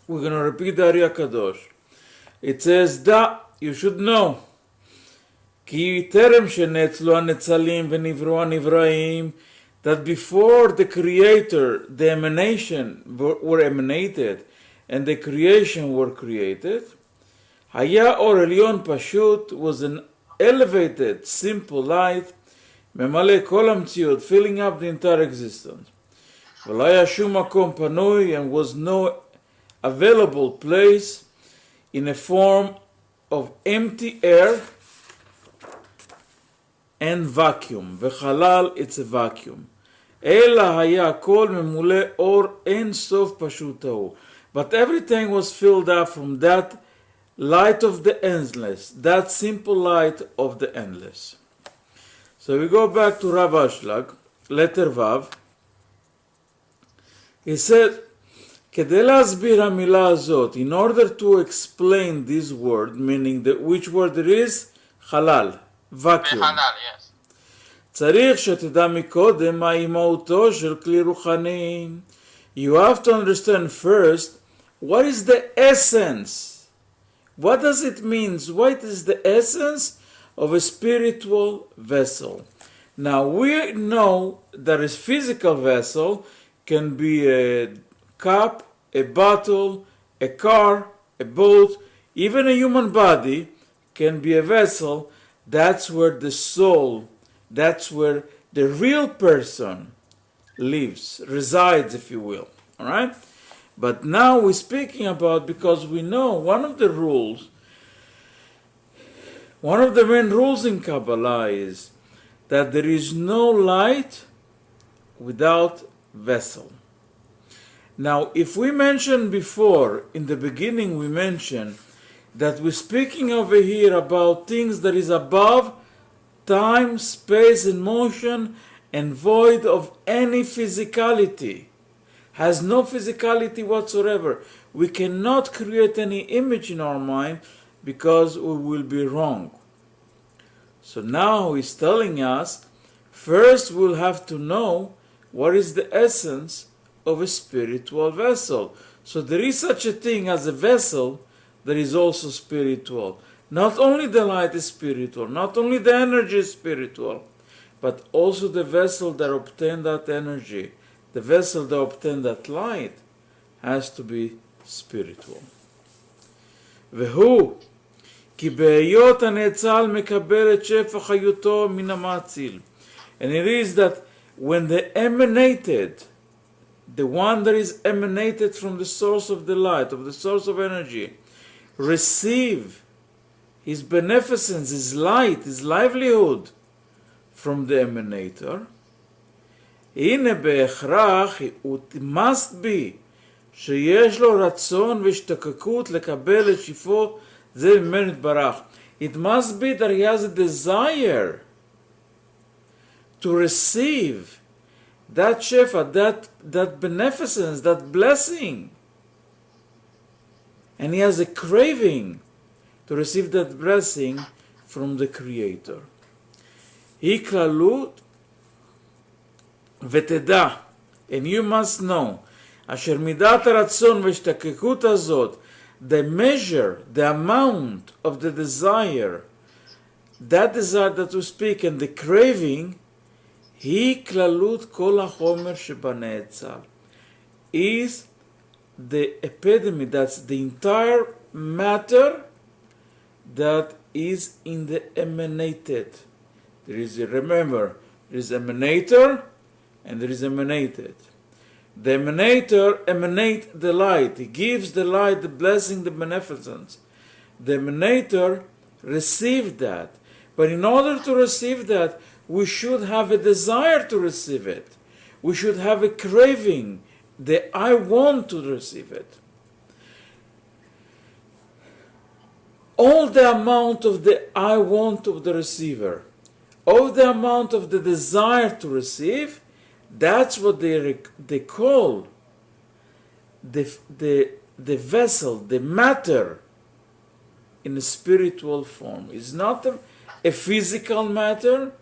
We're going to repeat the Ari Kadosh. It says, Da, you should know, כי טרם שנאצלו הנצלים ונבראו הנבראים, that before the creator, the emanation were emanated, and the creation were created, היה אור עליון פשוט was an elevated, simple light, ממלא כל המציאות, filling up the entire existence. ולא היה שום מקום פנוי, and was no available place in a form of empty air and vacuum. וחלל, it's a vacuum. אלא היה הכל ממולא אור אין סוף פשוט ההוא. But everything was filled up from that light of the endless, that simple light of the endless. So we go back to Rav Ashlag, letter Vav. He said, כדי להסביר המילה הזאת, in order to explain this word, meaning which word it is? חלל, vacuum. בחלל, yes. צריך שתדע מקודם מהי מהותו של כלי רוחני. You have to understand first, what is the essence? What does it mean? What is the essence of a spiritual vessel? Now we know that a physical vessel can be a cup, a bottle, a car, a boat, even a human body can be a vessel. That's where the soul, that's where the real person lives, resides, if you will. All right? But now we're speaking about, because we know one of the main rules in Kabbalah is that there is no light without vessel. Now, if we mentioned before, in the beginning we mentioned that we're speaking over here about things that is above time, space, and motion, and void of any physicality, has no physicality whatsoever. We cannot create any image in our mind because we will be wrong. So now he's telling us, first we'll have to know what is the essence of a spiritual vessel. So there is such a thing as a vessel that is also spiritual. Not only the light is spiritual, not only the energy is spiritual, but also the vessel that obtained that energy, the vessel that obtained that light, has to be spiritual. והוא, כי בהיות הנאצל מקבל את שפע חיותו מן המאציל. And it is that when they emanated, the one that is emanated from the source of the light, of the source of energy, receive his beneficence, his light, his livelihood from the emanator, הנה בהכרח, it must be, שיש לו רצון והשתוקקות לקבל את שפעו זה ממנו יתברך. It must be that he has a desire to receive that shefa, that beneficence, that blessing. And he has a craving to receive that blessing from the Creator. היא כללות ותדע, and you must know, אשר מידת הרצון והשתוקקות הזאת, the measure, the amount of the desire, that desire that we speak, and the craving, היא כללות כל החומר שבנאצל, is the epitome, that's the entire matter that is in the emanated. There is, remember, there is emanator and there is emanated. The emanator emanates the light. He gives the light, the blessing, the beneficence. The emanator received that. But in order to receive that, we should have a desire to receive it. We should have a craving, the I want to receive it. All the amount of the I want of the receiver, all the amount of the desire to receive, that's what they call the vessel, the matter in a spiritual form. It's not a physical matter,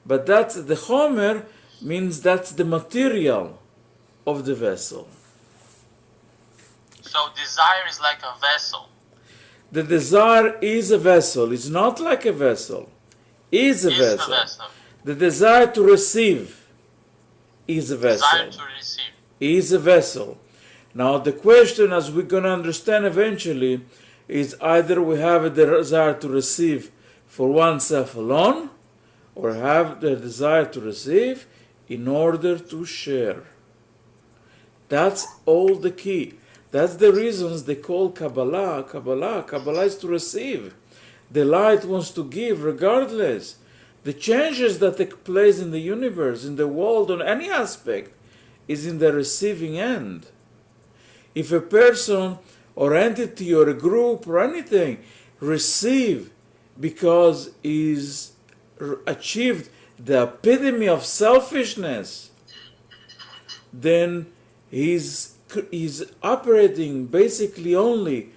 but that's the chomer, means that's the material of the vessel. So desire is like a vessel. The desire is a vessel. It's not like a vessel. Is a Is vessel. the vessel. The desire to receive is a vessel. Desire to receive. Is a vessel. Now the question, as we're going to understand eventually, is either we have a desire to receive for oneself alone, or have the desire to receive in order to share. That's all the key. That's the reasons they call Kabbalah. Kabbalah is to receive. The light wants to give regardless. The changes that take place in the universe, in the world, on any aspect, is in the receiving end. If a person or entity or a group or anything receive because he's achieved the epitome of selfishness, then he's operating basically only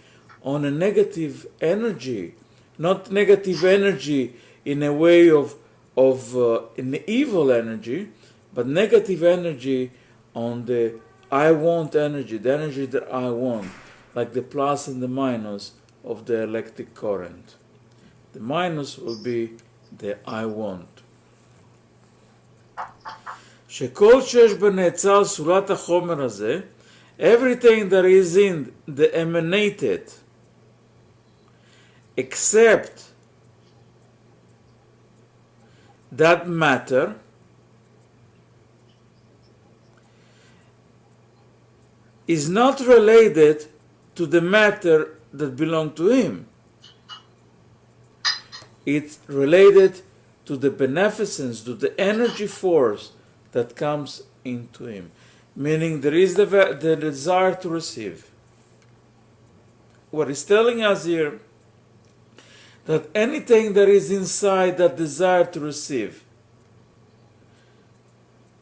on a negative energy, not negative energy in a way of an evil energy, but negative energy on the I want energy, the energy that I want, like the plus and the minus of the electric current. The minus will be the I want. שכל שיש בנאצל סולת החומר הזה, everything that is in the emanated, except that matter, is not related to the matter that belongs to him. It's related to the beneficence, to the energy force that comes into him. Meaning there is the desire to receive. What he's telling us here, that anything that is inside that desire to receive,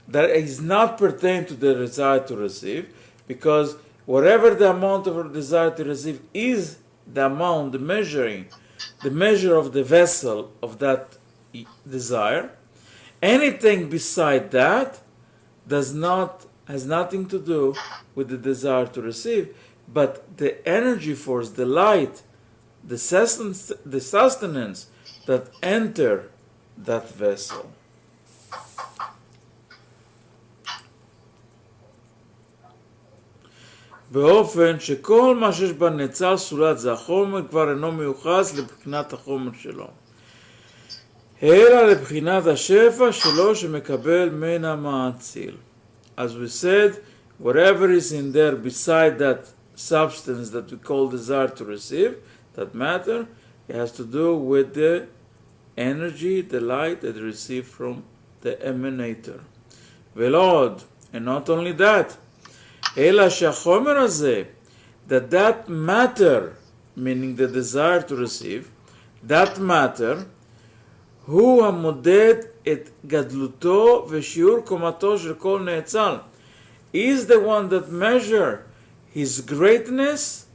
that is not pertain to the desire to receive, because whatever the amount of our desire to receive is the amount, the measure of the vessel of that desire. Anything beside that has nothing to do with the desire to receive, but the energy force, the light, the sustenance that enter that vessel. באופן שכל מה שיש בנאצל סולת זה החומר כבר אינו מיוחס לבחינת החומר שלו, אלא לבחינת השפע שלו שמקבל מן המאציל. As we said, whatever is in there beside that substance that we call desire to receive, that matter, it has to do with the energy, the light that we receive from the emanator. ולא עוד, and not only that, אלא שהחומר הזה, that matter, meaning the desire to receive, that matter, הוא המודד את גדלותו ושיעור קומתו של כל נאצל, is the one that measure his greatness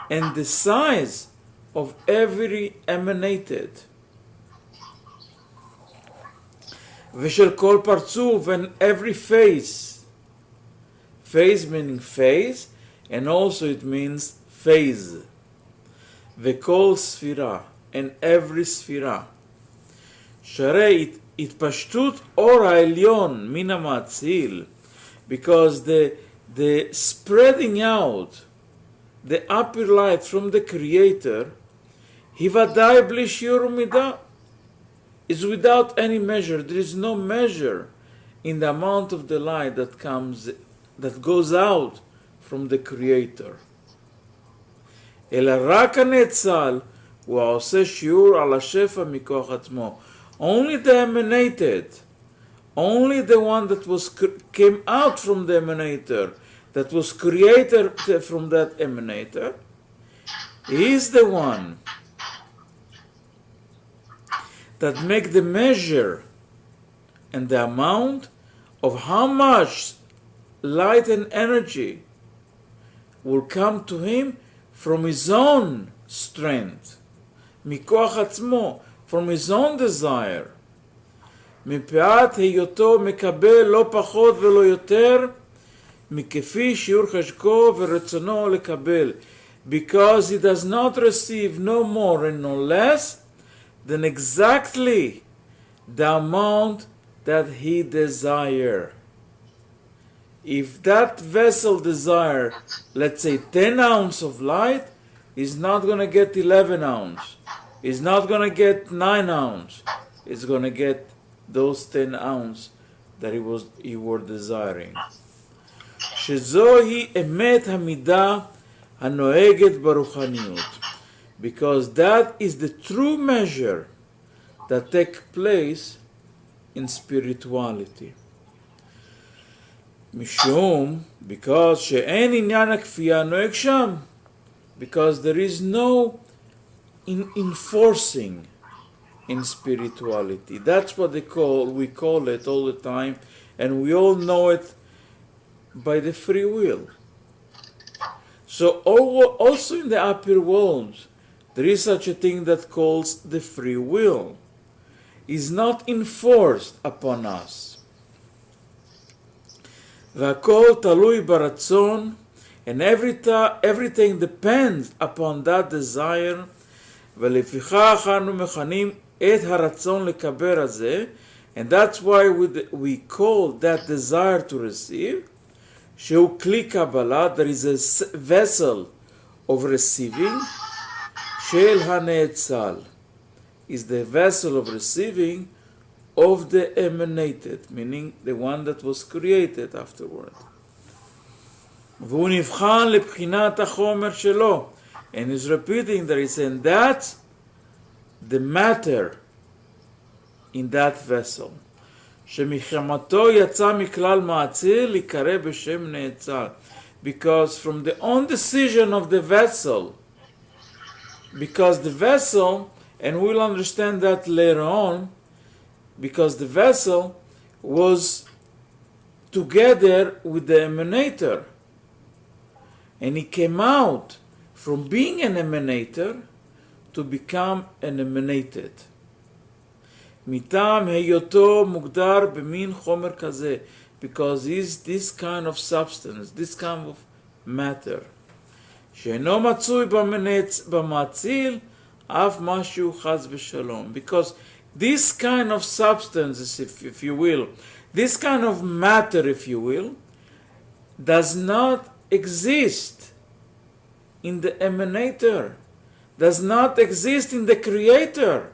and the size of every emanated. ושל כל פרצוף and every face. Phase meaning phase, and also it means phase. וכל ספירה, and every ספירה. שהרי התפשטות אור העליון מן המאציל, because the spreading out, the upper light from the Creator, היא ודאי בלי שיעור ומידה, is without any measure. There is no measure in the amount of the light that goes out from the Creator. אלא רק הנאצל הוא העושה שיעור על השפע מכוח עצמו. Only the emanated, only the one that came out from the emanator, that was created from that emanator, is the one that make the measure and the amount of how much light and energy will come to him from his own strength, מכוח עצמו, from his own desire, מפאת היותו מקבל לא פחות ולא יותר מכפי שיעור חשקו ורצונו לקבל, because he does not receive no more and no less than exactly the amount that he desire. If that vessel desire, let's say 10 ounces of light, he's not going to get 11 ounces. He's not going to get 9 ounces. He's going to get those 10 ounces that he were desiring. שזוהי אמת המידה הנוהגת ברוחניות. Because that is the true measure that takes place in spirituality. משום, because שאין עניין הכפייה נוהג שם. Because there is no enforcing in spirituality. That's what we call it all the time, and we all know it by the free will. So also in the upper worlds, there is such a thing that calls the free will. Is not enforced upon us. והכל תלוי ברצון, and everything depends upon that desire, ולפיכך אנו מכנים את הרצון לקבל הזה, and that's why we call that desire to receive, שהוא כלי קבלה, there is a vessel of receiving, של הנאצל, is the vessel of receiving of the emanated, meaning the one that was created afterward. והוא נבחן לבחינת החומר שלו, and he's repeating that he's saying that's the matter in that vessel. שמחמתו יצא מכלל מעציל להיקרא בשם נאצל. Because from the own decision of the vessel, because the vessel, and we'll understand that later on, because the vessel was together with the emanator, and he came out from being an emanator to become an emanated. מטעם היותו מוגדר במין חומר כזה, because he's this kind of substance, this kind of matter, שאינו מצוי במאציל אף משהו חס ושלום. Because this kind of substance, if you will, this kind of matter, if you will, does not exist in the emanator, does not exist in the creator.